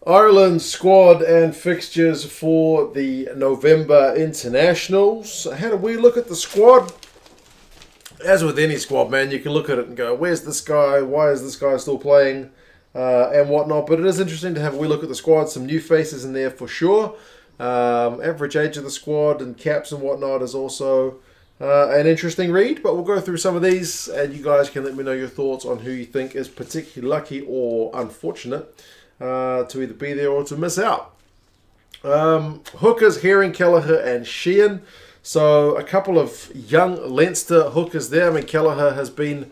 Ireland squad and fixtures for the November internationals. How do we look at the squad? As with any squad, man, you can look at it and go, where's this guy? Why is this guy still playing? And whatnot. But it is interesting to have a wee look at the squad. Some new faces in there for sure. Average age of the squad and caps and whatnot is also an interesting read. But we'll go through some of these and you guys can let me know your thoughts on who you think is particularly lucky or unfortunate to either be there or to miss out. Hookers, Herring, Kelleher and Sheehan. So a couple of young Leinster hookers there. I mean, Kelleher has been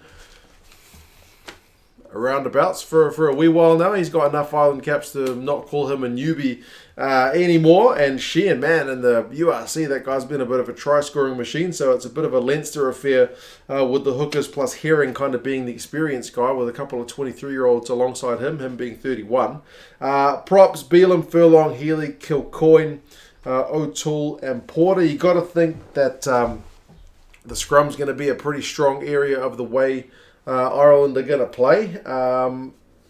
roundabouts for a wee while now. He's got enough Ireland caps to not call him a newbie anymore. And Sheehan, man, in the URC, that guy's been a bit of a try-scoring machine. So it's a bit of a Leinster affair with the hookers plus Herring kind of being the experienced guy with a couple of 23-year-olds alongside him being 31. Props, Beelum, Furlong, Healy, Kilcoyne, O'Toole and Porter. You got to think that the scrum's going to be a pretty strong area of the way Ireland are going to play.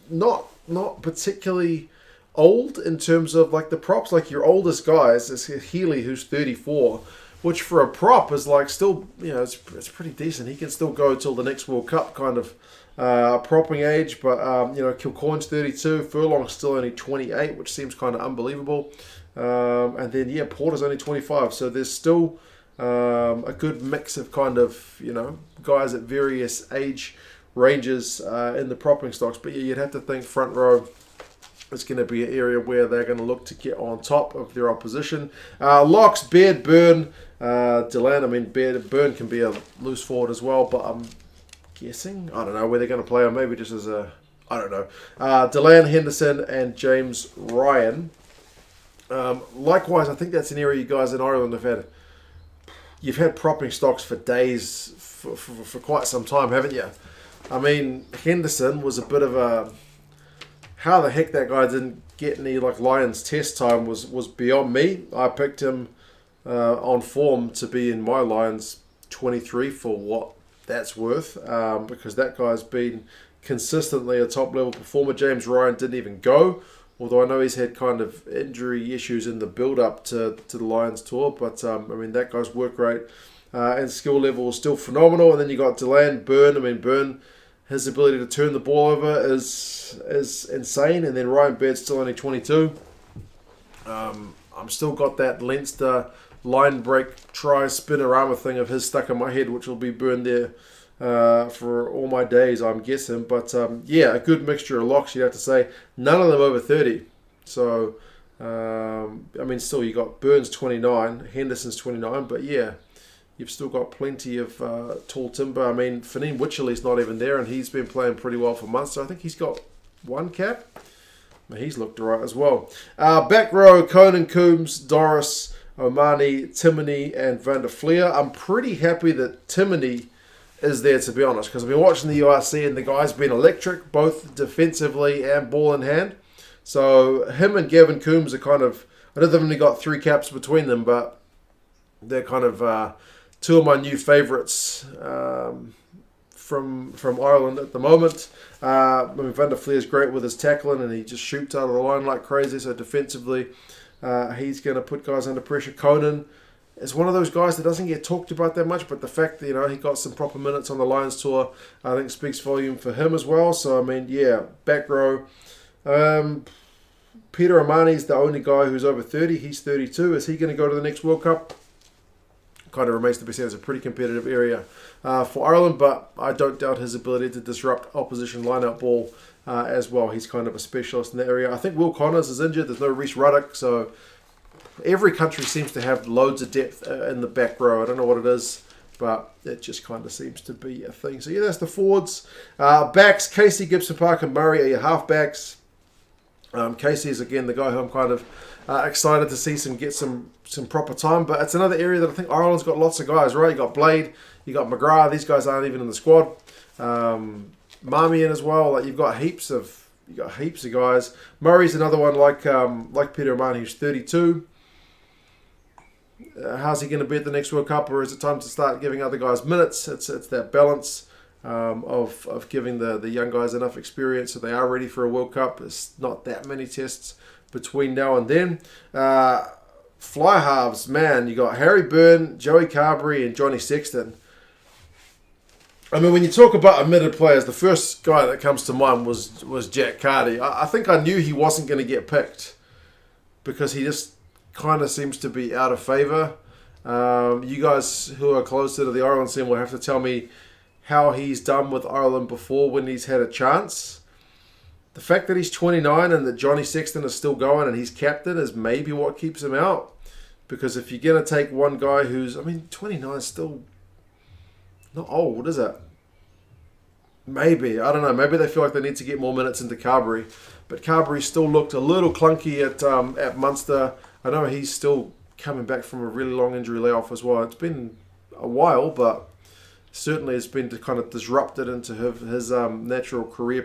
Not particularly old in terms of like the props. Like your oldest guys is Healy, who's 34, which for a prop is like still, it's pretty decent. He can still go till the next World Cup kind of propping age. But Kilcoyne's 32, Furlong's still only 28, which seems kind of unbelievable. And then Porter's only 25, so there's still a good mix of kind of guys at various age ranges in the propping stocks. But you'd have to think front row is going to be an area where they're going to look to get on top of their opposition. Locks, Baird, Byrne, Delan. I mean, Byrne can be a loose forward as well, but I'm guessing, I don't know where they're going to play, or maybe just as a, I don't know. Delan, Henderson and James Ryan. Likewise, I think that's an area you guys in Ireland you've had propping stocks for days, for quite some time, haven't you? I mean, Henderson was a bit of a, how the heck that guy didn't get any like Lions test time was beyond me. I picked him on form to be in my Lions 23 for what that's worth, because that guy's been consistently a top level performer. James Ryan didn't even go, although I know he's had kind of injury issues in the build-up to the Lions tour. But, that guy's work rate and skill level is still phenomenal. And then you got Delan, Byrne. I mean, Byrne, his ability to turn the ball over is insane. And then Ryan Baird's still only 22. I'm still got that Leinster line break try spinorama thing of his stuck in my head, which will be burned there for all my days, I'm guessing. But a good mixture of locks, you'd have to say. None of them over 30. So, still you got Burns 29, Henderson's 29, but you've still got plenty of tall timber. I mean, Fineen Wycherley's not even there, and he's been playing pretty well for months. So I think he's got one cap. He's looked alright as well. Back row, Conan, Coombs, Doris, Omani, Timoney, and Van der Fleer. I'm pretty happy that Timoney is there, to be honest, because I've been watching the URC and the guy's been electric, both defensively and ball in hand. So him and Gavin Coombs are kind of, I know they've only got 3 caps between them, but they're kind of two of my new favourites from Ireland at the moment. Van der Fleer is great with his tackling and he just shoots out of the line like crazy. So defensively, he's going to put guys under pressure. Conan is one of those guys that doesn't get talked about that much, but the fact that he got some proper minutes on the Lions tour, I think speaks volume for him as well. So back row. Peter Omani's the only guy who's over 30. He's 32. Is he going to go to the next World Cup? Kind of remains to be seen. It's a pretty competitive area for Ireland, but I don't doubt his ability to disrupt opposition line-out ball as well. He's kind of a specialist in that area. I think Will Connors is injured. There's no Rhys Ruddock, so every country seems to have loads of depth in the back row. I don't know what it is, but it just kind of seems to be a thing. So that's the forwards. Backs, Casey, Gibson, Parker, Murray are your halfbacks. Casey is again the guy who I'm kind of excited to see get some proper time, but it's another area that I think Ireland's got lots of guys, right? You got Blade, you got McGrath. These guys aren't even in the squad. Marmion as well. Like you've got heaps of guys. Murray's another one like Peter O'Mahony, who's 32. How's he going to be at the next World Cup, or is it time to start giving other guys minutes? It's that balance. of giving the young guys enough experience so they are ready for a World Cup. It's not that many tests between now and then. Fly halves, man, you got Harry Byrne, Joey Carberry, and Johnny Sexton. I mean, when you talk about omitted players, the first guy that comes to mind was Jack Carty. I think I knew he wasn't going to get picked because he just kind of seems to be out of favour. You guys who are closer to the Ireland scene will have to tell me how he's done with Ireland before when he's had a chance. The fact that he's 29 and that Johnny Sexton is still going and he's captain is maybe what keeps him out. Because if you're going to take one guy who's, 29 is still not old, is it? Maybe. I don't know. Maybe they feel like they need to get more minutes into Carberry. But Carberry still looked a little clunky at Munster. I know he's still coming back from a really long injury layoff as well. It's been a while, but certainly it's been kind of disrupted into his natural career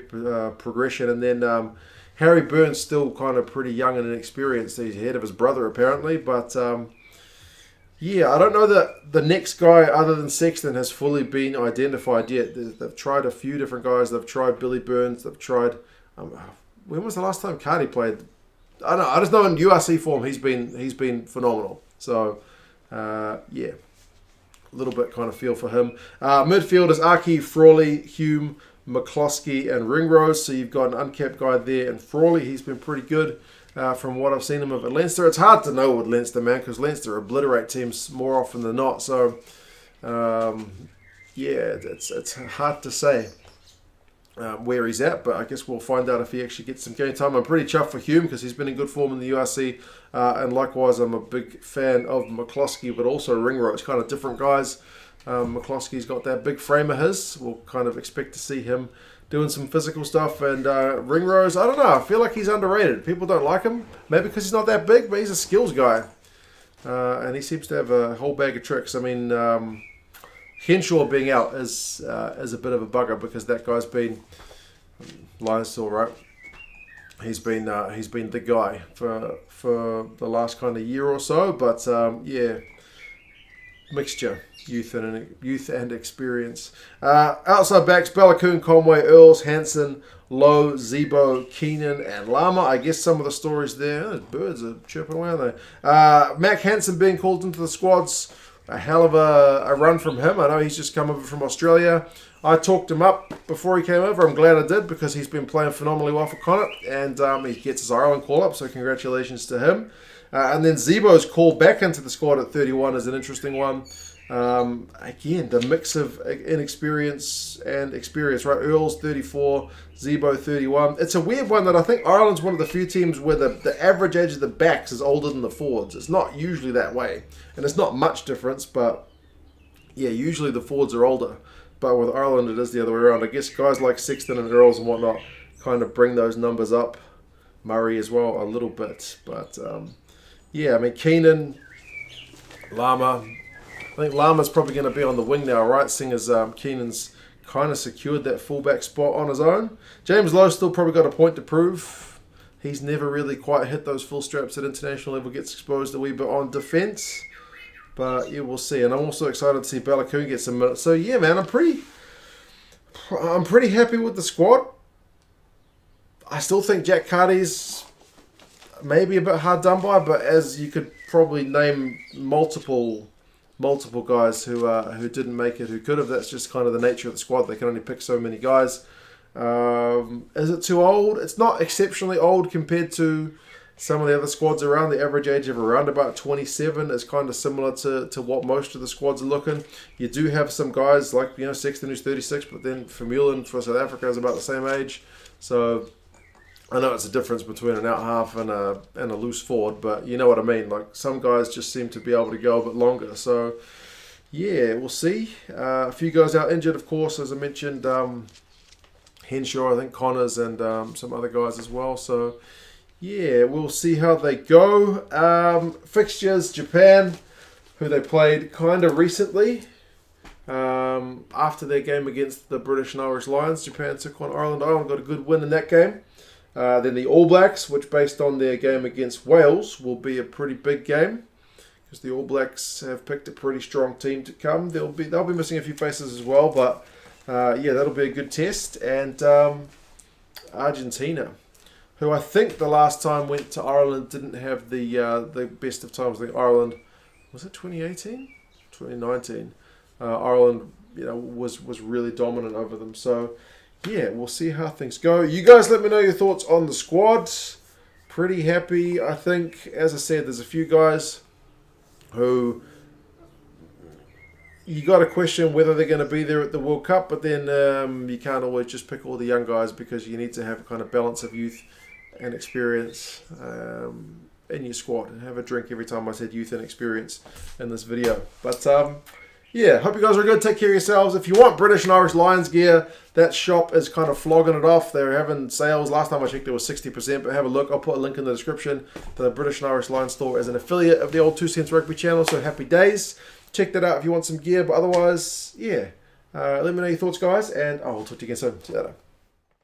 progression. And then Harry Byrne's still kind of pretty young and inexperienced. He's ahead of his brother apparently, but I don't know that the next guy other than Sexton has fully been identified yet. They've tried a few different guys. They've tried Billy Burns. They've tried. When was the last time Carty played? I don't know. I just know in URC form he's been phenomenal. So a little bit kind of feel for him. Midfield is Aki, Frawley, Hume, McCloskey, and Ringrose. So you've got an uncapped guy there, and Frawley, he's been pretty good. From what I've seen him of at Leinster. It's hard to know with Leinster, man, because Leinster obliterate teams more often than not. So, it's hard to say where he's at, but I guess we'll find out if he actually gets some game time. I'm pretty chuffed for Hume because he's been in good form in the URC, and likewise I'm a big fan of McCloskey, but also Ringrose, kind of different guys. McCloskey's got that big frame of his. We'll kind of expect to see him doing some physical stuff, and Ringrose, I don't know, I feel like he's underrated. People don't like him, maybe because he's not that big, but he's a skills guy, and he seems to have a whole bag of tricks. I mean, Henshaw being out is a bit of a bugger because that guy's been Lions still right. He's been the guy for the last kind of year or so, but mixture. Youth and experience. Outside backs, Ballacoon, Conway, Earls, Hansen, Lowe, Zebo, Keenan, and Lama. I guess some of the stories there. Those birds are chirping away, aren't they? Mac Hansen being called into the squads. A hell of a run from him. I know he's just come over from Australia. I talked him up before he came over. I'm glad I did because he's been playing phenomenally well for Connacht, and he gets his Ireland call-up, so congratulations to him. And then Zebo's called back into the squad at 31 is an interesting one. Again, the mix of inexperience and experience, right? Earl's 34, Zebo 31. It's a weird one that I think Ireland's one of the few teams where the average age of the backs is older than the forwards. It's not usually that way. And it's not much difference, but yeah, usually the forwards are older. But with Ireland, it is the other way around. I guess guys like Sexton and Earls and whatnot kind of bring those numbers up. Murray as well, a little bit. But Keenan, Lama. I think Lama's probably going to be on the wing now, right? Seeing as Keenan's kind of secured that fullback spot on his own. James Lowe still probably got a point to prove. He's never really quite hit those full straps at international level, gets exposed a wee bit on defence. But yeah, we'll see. And I'm also excited to see Ballacoon get some minutes. So yeah, man, I'm pretty happy with the squad. I still think Jack Carty's maybe a bit hard done by, but as you could probably name multiple guys who didn't make it, who could have. That's just kind of the nature of the squad. They can only pick so many guys. Is it too old? It's not exceptionally old compared to some of the other squads around. The average age of around about 27 is kind of similar to what most of the squads are looking. You do have some guys like Sexton who's 36, but then Vermeulen for South Africa is about the same age. So I know it's a difference between an out half and a loose forward, but you know what I mean. Like some guys just seem to be able to go a bit longer. So yeah, we'll see. A few guys out injured, of course, as I mentioned. Henshaw, I think Connors, and some other guys as well. So yeah, we'll see how they go. Fixtures, Japan, who they played kind of recently. After their game against the British and Irish Lions, Japan took on Ireland. Ireland got a good win in that game. Then the All Blacks, which based on their game against Wales, will be a pretty big game because the All Blacks have picked a pretty strong team to come. They'll be missing a few faces as well, but yeah, that'll be a good test. And Argentina, who I think the last time went to Ireland didn't have the best of times. I think Ireland, was it 2018? 2019. Ireland, was really dominant over them. So, yeah, we'll see how things go. You guys let me know your thoughts on the squad. Pretty happy, I think. As I said, there's a few guys who you got to question whether they're going to be there at the World Cup, but then you can't always just pick all the young guys because you need to have a kind of balance of youth and experience in your squad. And have a drink every time I said youth and experience in this video. But yeah, hope you guys are good. Take care of yourselves. If you want British and Irish Lions gear, that shop is kind of flogging it off. They're having sales. Last time I checked, it was 60%, but have a look. I'll put a link in the description. The British and Irish Lions store is an affiliate of the old 2 Cents Rugby channel, so happy days. Check that out if you want some gear, but otherwise, yeah. Let me know your thoughts, guys, and I'll talk to you again soon. See you later.